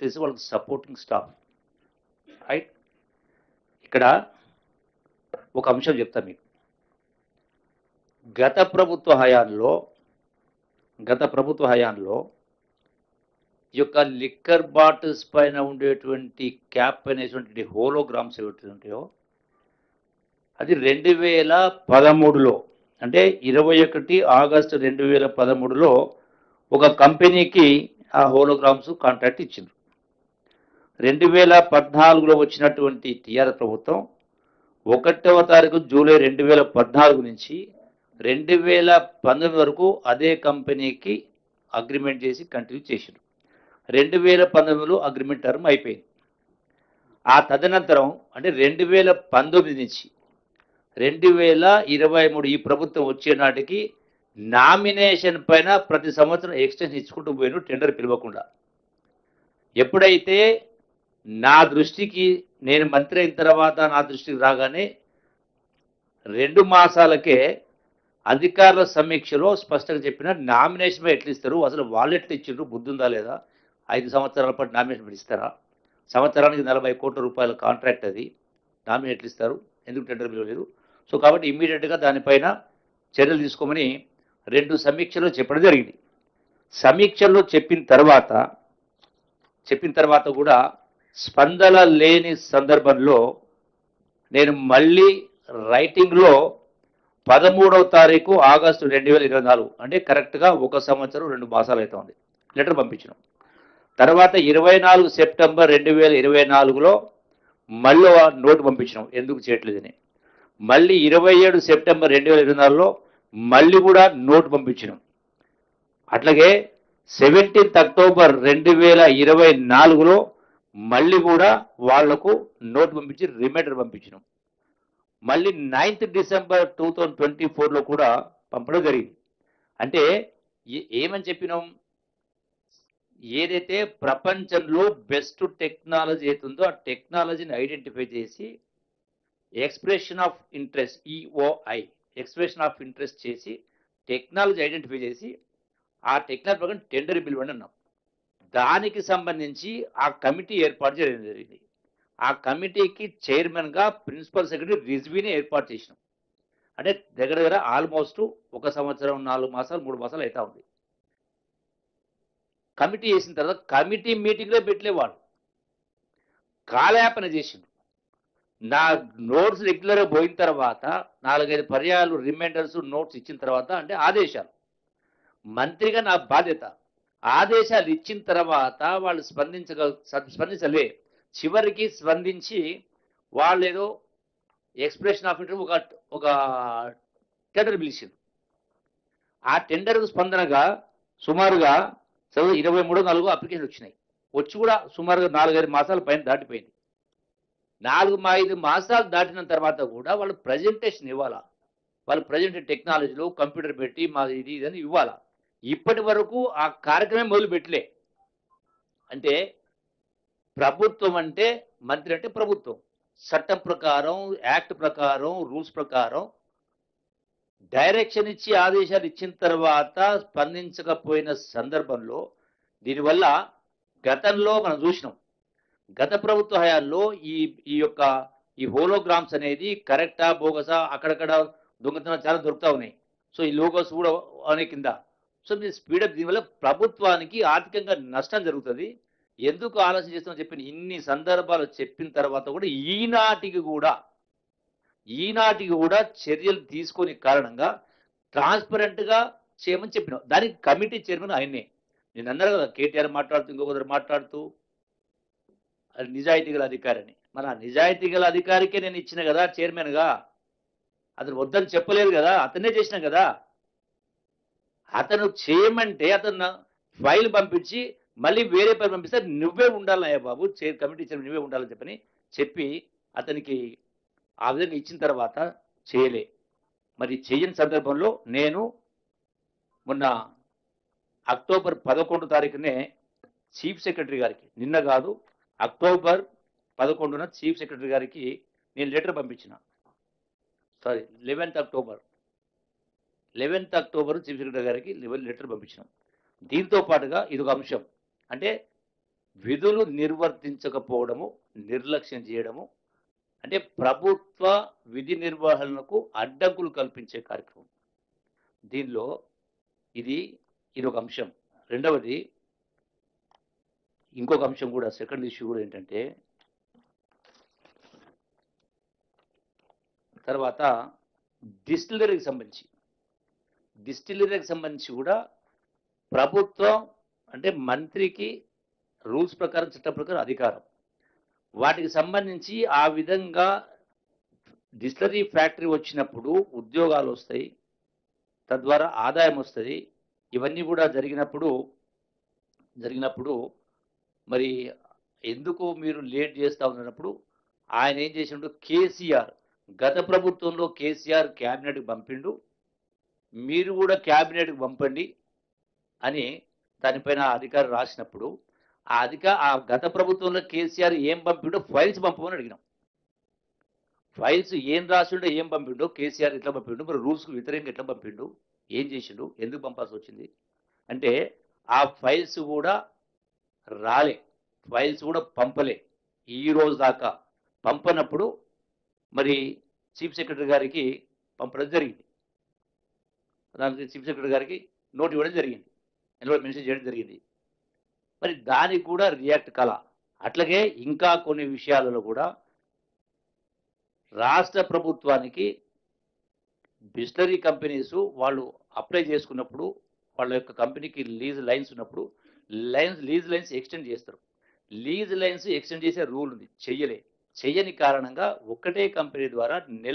This వాళ్ళకి supporting staff. Right. ఇక్కడ ఒక అంశం చెప్తా మీకు. గత ప్రభుత్వ హయాంలో ఈ యొక్క లిక్కర్ బాటిల్స్ పైన ఉండేటువంటి క్యాప్ అనేటువంటి హోలోగ్రామ్స్ ఏవైతే ఉంటాయో అది 2013లో అంటే 21 ఆగస్టు 2013లో ఒక కంపెనీకి ఆ హోలోగ్రామ్స్ కాంట్రాక్ట్ ఇచ్చిండ్రు. 2014లో వచ్చినటువంటి టీఆర్ఎస్ ప్రభుత్వం 1వ తారీఖు జూలై 2014 నుంచి 2019 వరకు అదే కంపెనీకి అగ్రిమెంట్ చేసి కంటిన్యూ చేసిండ్రు. 2019లో అగ్రిమెంట్ టర్మ్ అయిపోయింది. ఆ తదనంతరం అంటే 2019 నుంచి 2023 ఈ ప్రభుత్వం వచ్చే నాటికి నామినేషన్ పైన ప్రతి సంవత్సరం ఎక్స్టెన్షన్ ఇచ్చుకుంటూ పోయిన టెండర్ పిలవకుండా. ఎప్పుడైతే నా దృష్టికి నేను మంత్రి అయిన తర్వాత నా దృష్టికి రాగానే 2 మాసాలకే అధికారుల సమీక్షలో స్పష్టంగా చెప్పిన నామినేషన్ ఎట్లా ఇస్తారు, అసలు వాళ్ళు ఎట్లా ఇచ్చిండ్రు, బుద్ధి ఉందా లేదా, 5 సంవత్సరాల పాటు నామినేషన్ ఇస్తారా, సంవత్సరానికి 40 కోట్ల రూపాయల కాంట్రాక్ట్, అది నామినేషన్ ఎట్లా ఇస్తారు, ఎందుకు టెండర్ పిలవలేదు. సో కాబట్టి ఇమ్మీడియట్గా దానిపైన చర్యలు తీసుకోమని 2 సమీక్షలు చెప్పడం జరిగింది. సమీక్షల్లో చెప్పిన తర్వాత కూడా స్పందన లేని సందర్భంలో నేను మళ్ళీ రైటింగ్లో 13వ తారీఖు ఆగస్టు 2024 అంటే కరెక్ట్గా 1 సంవత్సరం 2 మాసాలు అవుతుంది లెటర్ పంపించినాం. తర్వాత 24 సెప్టెంబర్ 2024లో మళ్ళీ నోటు పంపించినాం ఎందుకు చేయట్లేదని. మళ్ళీ 27 సెప్టెంబర్ 2024లో మళ్ళీ కూడా నోటు పంపించినాం. అట్లాగే 17 అక్టోబర్ 2024లో మళ్ళీ కూడా వాళ్లకు నోటు పంపించి రిమైండర్ పంపించినాం. మళ్ళీ 9th డిసెంబర్ 2024లో కూడా పంపడం జరిగింది. అంటే ఏమని చెప్పినాం, ఏదైతే ప్రపంచంలో బెస్ట్ టెక్నాలజీ అవుతుందో ఆ టెక్నాలజీని ఐడెంటిఫై చేసి expression of interest EOI expression of interest చేసి టెక్నాలజీ ఐడెంటిఫై చేసి ఆ టెక్నాలజీ ప్రకారం టెండర్ పిలువండి అన్నాం. దానికి సంబంధించి ఆ కమిటీ ఏర్పాటు చేయడం జరిగింది. ఆ కమిటీకి చైర్మన్గా ప్రిన్సిపల్ సెక్రటరీ రిజ్వీని ఏర్పాటు చేసినాం. అంటే దగ్గర ఆల్మోస్ట్ 1 సంవత్సరం 4 మాసాలు 3 మాసాలు అవుతా ఉంది. కమిటీ చేసిన తర్వాత కమిటీ మీటింగ్లో పెట్టలేవాడు, కాలయాపన చేసిండు. నా నోట్స్ రెగ్యులర్గా పోయిన తర్వాత 4-5 పర్యాలు రిమైండర్స్ నోట్స్ ఇచ్చిన తర్వాత అంటే ఆదేశాలు, మంత్రిగా నా బాధ్యత. ఆదేశాలు ఇచ్చిన తర్వాత వాళ్ళు స్పందించలే. చివరికి స్పందించి వాళ్ళు ఏదో ఎక్స్ప్రెషన్ ఆఫ్ ఇంట్రెస్ట్ ఒక టెండర్ పిలిచింది. ఆ టెండర్కు స్పందనగా సుమారుగా 23-4 అప్లికేషన్ వచ్చినాయి. వచ్చి కూడా సుమారుగా 4-5 మాసాల పైన దాటిపోయింది. 4-5 మాసాలు దాటిన తర్వాత కూడా వాళ్ళు ప్రజెంటేషన్ ఇవ్వాలా, వాళ్ళు ప్రజెంట్ టెక్నాలజీలో కంప్యూటర్ పెట్టి మాది ఇది అని ఇవ్వాలా. ఇప్పటి వరకు ఆ కార్యక్రమం మొదలు పెట్టలే. అంటే ప్రభుత్వం అంటే మంత్రి అంటే ప్రభుత్వం, చట్టం ప్రకారం యాక్ట్ ప్రకారం రూల్స్ ప్రకారం డైరెక్షన్ ఇచ్చి ఆదేశాలు ఇచ్చిన తర్వాత స్పందించకపోయిన సందర్భంలో దీనివల్ల గతంలో మనం చూసినాం. గత ప్రభుత్వ హయాంలో ఈ హోలోగ్రామ్స్ అనేది కరెక్టా బోగసా అక్కడక్కడ దొంగతనం చాలా దొరుకుతా ఉన్నాయి. సో ఈ లోగోస్ కూడా అనే కింద. సో మీరు స్పీడప్, దీనివల్ల ప్రభుత్వానికి ఆర్థికంగా నష్టం జరుగుతుంది, ఎందుకు ఆలోచన చేస్తామని చెప్పిన ఇన్ని సందర్భాలు చెప్పిన తర్వాత కూడా ఈనాటికి కూడా చర్యలు తీసుకొని కారణంగా ట్రాన్స్పరెంట్గా చేయమని చెప్పినాం. దానికి కమిటీ చైర్మన్ ఆయన్నే. నేను అన్నారు కదా, కేటీఆర్ మాట్లాడుతూ ఇంకొకరు మాట్లాడుతూ అది నిజాయితీ గల అధికారి అని. మన నిజాయితీ గల అధికారికే నేను ఇచ్చిన కదా చైర్మన్గా, అతను వద్దని చెప్పలేదు కదా, అతనే చేసిన కదా. అతను చేయమంటే అతను ఫైల్ పంపించి మళ్ళీ వేరే ఫైల్ పంపిస్తే నువ్వే ఉండాలయ్యా బాబు, కమిటీ చైర్మన్ నువ్వే ఉండాలని చెప్పి అతనికి ఆ విధంగా ఇచ్చిన తర్వాత చేయలే. మరి చేయని సందర్భంలో నేను మొన్న అక్టోబర్ 11 తారీఖునే చీఫ్ సెక్రటరీ గారికి, నిన్న కాదు అక్టోబర్ 11న చీఫ్ సెక్రటరీ గారికి నేను లెటర్ పంపించిన. 11th అక్టోబర్ చీఫ్ సెక్రటరీ గారికి లెటర్ పంపించినాం. దీంతో పాటుగా ఇదొక అంశం. అంటే విధులు నిర్వర్తించకపోవడము, నిర్లక్ష్యం చేయడము, అంటే ప్రభుత్వ విధి నిర్వహణకు అడ్డంకులు కల్పించే కార్యక్రమం. దీనిలో ఇది ఇదొక అంశం. రెండవది ఇంకొక అంశం కూడా సెకండ్ ఇష్యూ కూడా ఏంటంటే తర్వాత డిస్టిలరీకి సంబంధించి కూడా ప్రభుత్వం అంటే మంత్రికి రూల్స్ ప్రకారం చట్టం ప్రకారం అధికారం. వాటికి సంబంధించి ఆ విధంగా డిస్టిలరీ ఫ్యాక్టరీ వచ్చినప్పుడు ఉద్యోగాలు వస్తాయి, తద్వారా ఆదాయం వస్తుంది. ఇవన్నీ కూడా జరిగినప్పుడు మరి ఎందుకు మీరు లేట్ చేస్తా ఉన్నప్పుడు ఆయన ఏం చేసిండు, కేసీఆర్ గత ప్రభుత్వంలో కేసీఆర్ క్యాబినెట్కి పంపిండు, మీరు కూడా క్యాబినెట్కి పంపండి అని దానిపైన అధికారి రాసినప్పుడు ఆ గత ప్రభుత్వంలో కేసీఆర్ ఏం పంపిండో ఫైల్స్ పంపమని అడిగినాం. ఫైల్స్ ఏం రాసిండో ఏం పంపిండో కేసీఆర్ ఎట్లా పంపిండు, మరి రూల్స్కు వ్యతిరేకంగా ఎట్లా పంపిండు, ఏం చేసిండు, ఎందుకు పంపాల్సి వచ్చింది అంటే ఆ ఫైల్స్ కూడా రాలే, ఫైల్స్ కూడా పంపలే. ఈ రోజు దాకా పంపనప్పుడు మరి చీఫ్ సెక్రటరీ గారికి పంపడం జరిగింది. దానికి చీఫ్ సెక్రటరీ గారికి నోట్ ఇవ్వడం జరిగింది, ఎందులో మెన్షన్ చేయడం జరిగింది. మరి దానికి కూడా రియాక్ట్ కల. అట్లాగే ఇంకా కొన్ని విషయాలలో కూడా రాష్ట్ర ప్రభుత్వానికి బిస్లరీ కంపెనీస్ వాళ్ళు అప్లై చేసుకున్నప్పుడు వాళ్ళ యొక్క కంపెనీకి లీజ్ లైన్స్ ఉన్నప్పుడు లీజ్ లైన్స్ ఎక్స్టెండ్ చేస్తారు. లీజ్ లైన్స్ ఎక్స్టెండ్ చేసే రూల్ ఉంది, చెయ్యని కారణంగా ఒక్కటే కంపెనీ ద్వారా నెల